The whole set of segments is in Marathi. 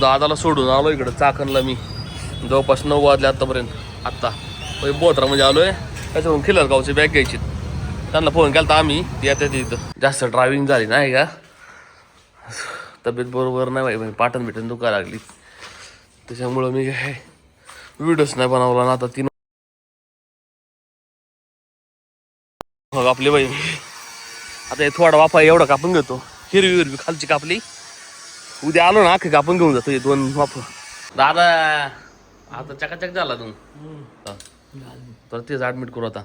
दादाला सोडून आलो इकडं चाकणला मी जवळपास 9 वाजले आत्तापर्यंत. आत्ता बोथरामध्ये आलोय. त्याच्यावरून खिलर गावची बॅग घ्यायची. त्यांना फोन केला तर आम्ही येतात इथं. जास्त ड्रायव्हिंग झाली नाही का, तब्येत बरोबर नाही भाई, पाटण बिटन दुखा लागली. त्याच्यामुळं मी काय व्हिडिओच नाही बनवला ना. आता 3 आपली बाई आता हे थोडा वाफा एवढा कापून घेतो. हिरवी खालची कापली. उद्या आलो ना अख्खे कापून घेऊन जातो हे 2 वाफ. दादा आता चकाचक झाला तू तर तेच ऍडमिट करू. आता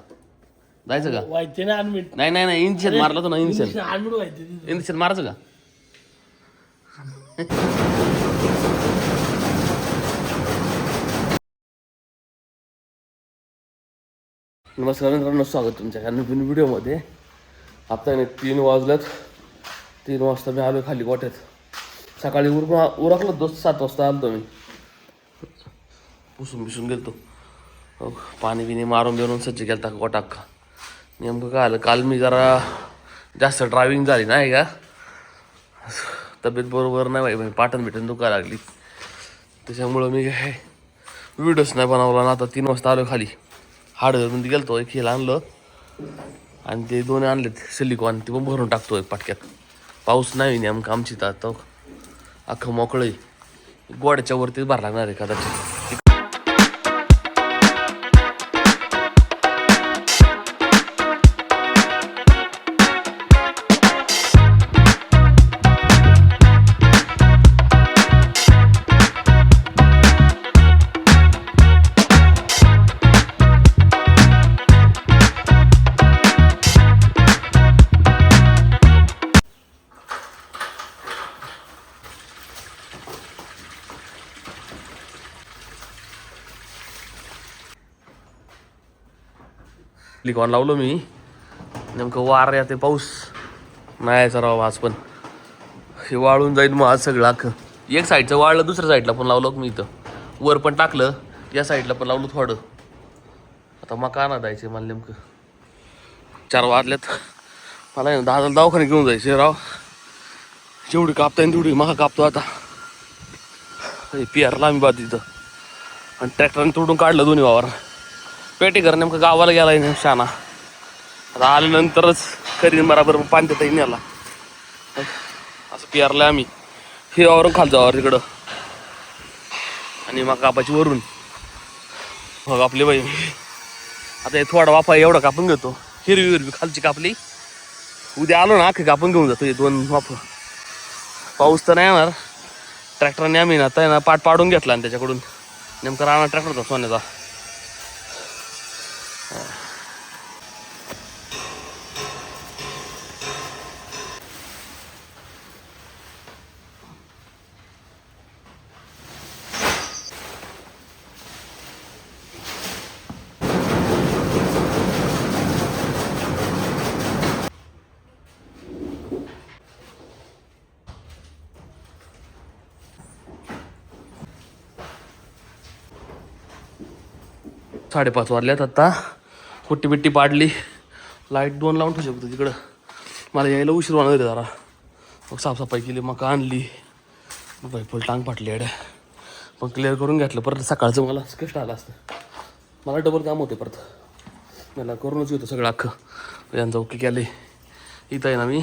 जायचं का? व्हायचे ना ऍडमिट. नाही नाही नाही, इंजेक्शन मारलं तर ना. इंजेक्शन मारायचं का? नमस्कार मित्रांनो, स्वागत तुमच्या नवीन व्हिडिओमध्ये. आता 3 वाजल्यात. 3 वाजता मी आलो खाली गोठ्यात. सकाळी उरकलो 7 वाजता आलो मी. पुसून बिसून गेलतो. पाणी बिणी मारून बिरून सज्ज गेलता गोठा अख्खा. नेमकं काय आलं, काल मी जरा जास्त ड्रायव्हिंग झाली नाही का, तब्येत बरोबर नाही भाई, पाटण बिटन दुखा लागली. त्याच्यामुळं मी काय व्हिडिओच नाही बनवला ना. आता 3 वाजता आलो खाली. हार्डवेअरमध्ये गेलतो. एक हेल आणलं आणि ते 2 आणलेत सिलिकॉन. ते पण भरून टाकतोय पाटक्यात. पाऊस नाही नेमकं आमची तर आता अख्खं मोकळं आहे. गोड्याच्या वरतीच भर लागणार आहे कदाचित. सिलिकॉन लावलो मी. नेमकं वार येते, पाऊस नाही यायचा राव आज. पण हे वाळून जाईल मग आज सगळं अख्खं. एक साईडचं वाळलं, दुसऱ्या साईडला पण लावलं मी. इथं वर पण टाकलं, या साईडला पण लावलं थोडं. आता मका आणा जायचं मला. नेमकं 4 वाजल्यात. मला आहे ना दादाला दवाखान्यात घेऊन जायचं राव. जेवढी कापता येईल तेवढी मका कापतो आता. पियारला आम्ही बाद इथं. आणि ट्रॅक्टरने तोडून काढलं दोन्ही वावर. पेटीकर नेमकं गावाला गेलाय ना शाना. आता आल्यानंतरच करीन बराबर पाणी देता येईल याला. असं पियारला आम्ही. हे वावरून खाल जावर तिकडं आणि मग कापाची वरून. मग आपली बाई आता हे थोडा वाफा एवढा कापून घेतो. हिरवी खालची कापली. उद्या आलो ना अख्खे कापून घेऊन जातो हे 2 वाफ. पाऊस तर नाही येणार. ट्रॅक्टरने आम्ही ना आता ना पाठ पाडून घेतला आणि त्याच्याकडून नेमकं राणा ट्रॅक्टर होता सोन्याचा. 5:30 वाजल्यात. आता कुट्टी बिट्टी पाडली. लाईट 2 लावून ठेवू शकतो तिकडं. मला यायला उशीर होणार जरा. मग साफसफाई केली, मग आणली. मग फुल टांग फाटली एड्या. पण क्लिअर करून घेतलं. परत सकाळचं मला कष्ट आलं असतं. मला डबल काम होते परत. मला करूनच येतं सगळं अख्खं. यांचं ओके केलं. इथं आहे ना मी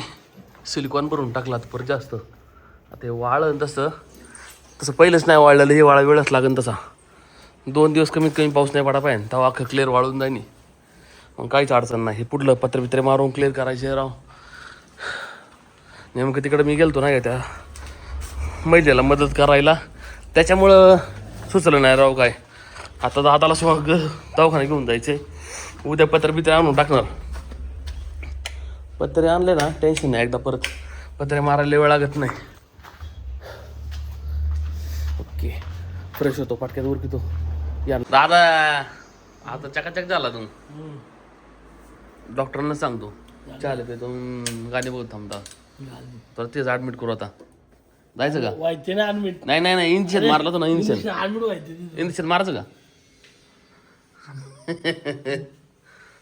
सिलिकॉन भरून टाकला परत जास्त. आता हे वाळन तसं पहिलंच नाही वाळलेलं. हे वाळा वेळच लागेल तसा. 2 दिवस कमीत कमी पाऊस नाही पडा पाहिजे तेव्हा अख्खं क्लिअर वाळून जाईन. मग काहीच अडचण नाही. हे पुढलं पत्रे मारून क्लिअर करायचे राव. नेमकं तिकडं मी गेलतो नाही का त्या महिलेला मदत करायला. त्याच्यामुळं सुचलं नाही राव काय. आता दादाला दवाखान्यात घेऊन जायचे. उद्या पत्रे आणून टाकणार. पत्रे आणले ना टेन्शन नाही. एकदा परत पत्रे मारायला वेळ लागत नाही. ओके, फ्रेश होतो पाटक्यात उरकितो. या दादा आता चकाचक झाला तू. डॉक्टरांना सांगतो चालेल पे तुम्ही गाणी बघत थांबता तर तेच ऍडमिट करू. आता जायचं का? व्हायचे ना ऍडमिट. नाही नाही नाही, इंजेक्शन मारलं तर ना. इंजेक्शन मारायचं का?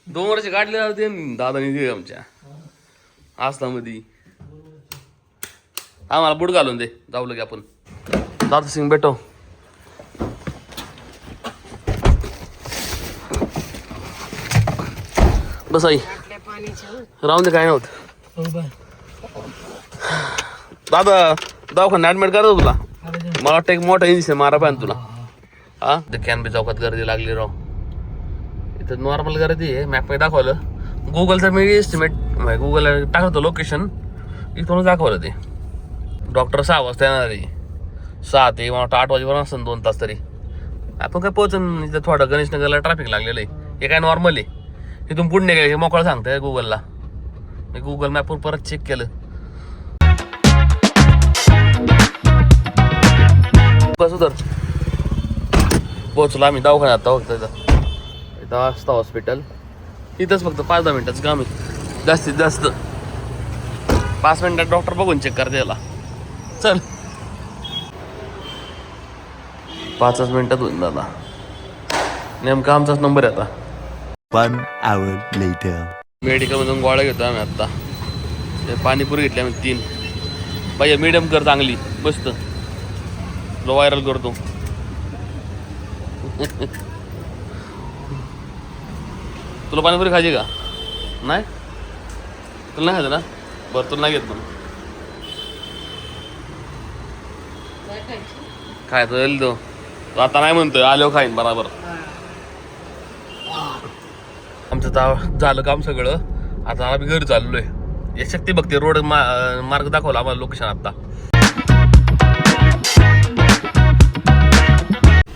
2 वर्ष काढले ते दादानी आमच्या आसामध्ये. आम्हाला बूट घालून दे, जाऊ लगे आपण. दादा सिंग भेटो. बस आई राहून दे, काय नव्हतं. दादा दवाखान्यात ऍडमिट करतो तुला. मला वाटतं एक मोठा इंजेक्शन मारा पाहिजे तुला. हा ते कॅनबी चौकात गर्दी लागली राव. इथं नॉर्मल गर्दी आहे. मॅपमध्ये दाखवलं. गुगलचं मी एस्टिमेट गुगलला टाकतो लोकेशन, इथूनच दाखवलं ते. डॉक्टर 6 वाजता येणार आहे. 6 ते मला वाटतं 8 वाजेपर्यंत असतं 2 तास तरी. आपण काय पोहोचून इथं थोडं गणेशनगरला ट्रॅफिक लागलेलं आहे. हे काय नॉर्मल आहे. इथून पुढे काय मोकळं सांगतंय गुगलला. मी गुगल मॅपवर परत चेक केलं. बस उतर. पोहोचलो आम्ही दवाखान्यात. आता इथं असतं हॉस्पिटल. इथंच फक्त 5-10 मिनिटाचं काम आहे जास्तीत जास्त. 5 मिनिटात डॉक्टर बघून चेक करते याला. चल 5 मिनिटात होईल दादा. नेमका आमचाच नंबर आहे आता. 1 hour later. मेडिकलमधून गोळ्या घेतो आम्ही आत्ता. पाणीपुरी घेतली आम्ही 3. बाई मीडियम कर चांगली मस्त. तुला व्हायरल करतो. तुला पाणीपुरी खायची का? नाही तुला नाही खायचं ना? बरं तुला नाही घेत म्हणून. खायचं येईल तो आता नाही म्हणतोय. आल्यावर खाईन बराबर. आमचं झालं काम सगळं. आता आम्ही घरी चाललोय. या शक्ती बघते रोड मार्ग दाखवला आम्हाला लोकेशन आता.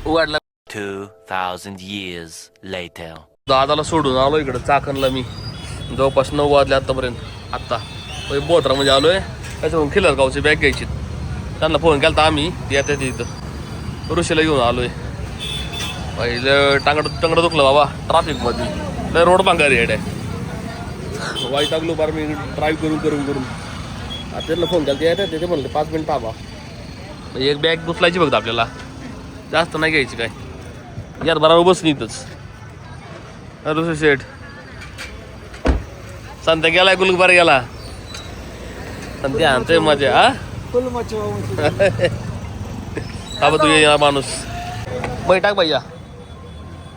उघडला. 2000 years later. दादाला सोडून आलो इकडं चाकणला मी. जवळपास 9 वाजले आतापर्यंत. आत्ता बोथरामध्ये आलोय. त्याच्याकडून खिलरगावची बॅग घ्यायची. त्यांना फोन केला तर आम्ही येतात इथं. ऋषीला घेऊन आलोय. पहिलं टांगडं दुखलं बाबा ट्रॅफिकमध्ये. लय रोड भांगारी आहे. वाईट टाकलो बार मी ड्राईव्ह करून. आता त्यांना फोन केला ते येतात. ते म्हणले 5 मिनिट थांबा. एक बॅग उचलायची बघता आपल्याला. जास्त नाही घ्यायची काय. यार बरोबर बस इथंच. ऋषी शेठ संत्या गेलाय गुलबार गेला. संत्या आणतोय मजा. हा बाबा तू ये माणूस. मै टाक भैया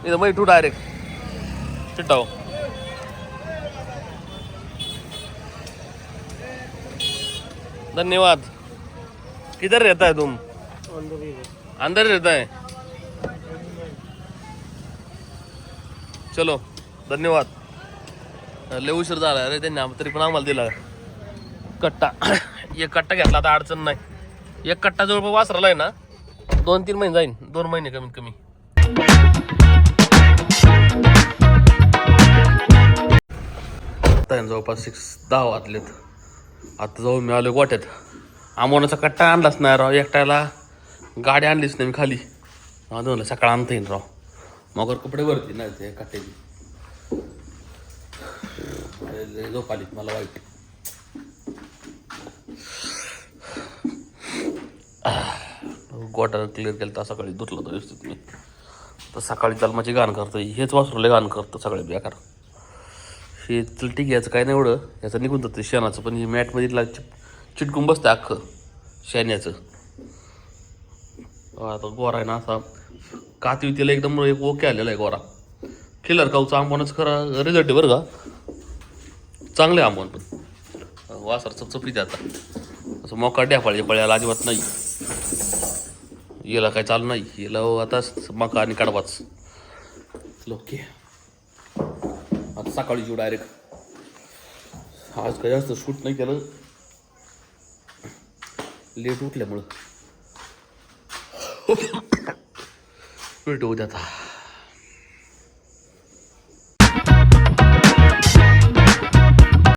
इथं. मै ठू डायरेक्ट चिट्टाव. धन्यवाद. किधर रहता है तुम? अंदर रहता है. चलो धन्यवाद. लय उशीर झाला अरे. त्यांनी तरी पण आम्हाला दिला कट्टा. एक कट्टा घेतला आता अडचण नाही. एक कट्टा जवळपास वासराला आहे ना 2-3 महिने जाईन. 2 महिने कमीत कमी. जवळपास 10 वाजलेत. आता जाऊ मी आलो गोट्यात. आमोनाचा कट्टा आणलाच नाही राव. एकट्याला गाडी आणलीच नाही मी खाली. म्हणलं सकाळ आणता येईन राव. मगर कपडे वरती नाही ते कट्ट्याची. झोप आली मला वाईट. गोटा क्लिअर केलं तर सकाळी धुतलं तर व्यवस्थित मी. तर सकाळी जन्माची घाण करतो. हेच वासरूला घाण करतं सगळे बेकार. हे चल ठीक आहे याचं काय नाही एवढं. याचं निघून जातं शेणाचं. पण हे मॅटमध्ये चिटकून बसतं अख्खं शेण्याचं. आता गोरा आहे ना असा कातीला एकदम एक ओके आलेला आहे गोरा. खिलर काऊचा आंबोनच खरा रिझल्ट आहे बरं का. चांगले आंबोन पण वासर चपचपीत आता. असं मोका ड्याफाळी पळ्याला अजिबात नाही. याला काय चालू नाही. याला आता मका आणि कडवाच. ओके आता सकाळी जीव डायरेक्ट. आज काही जास्त शूट नाही केलं लेट उठल्यामुळं. भेटू उद्या आता.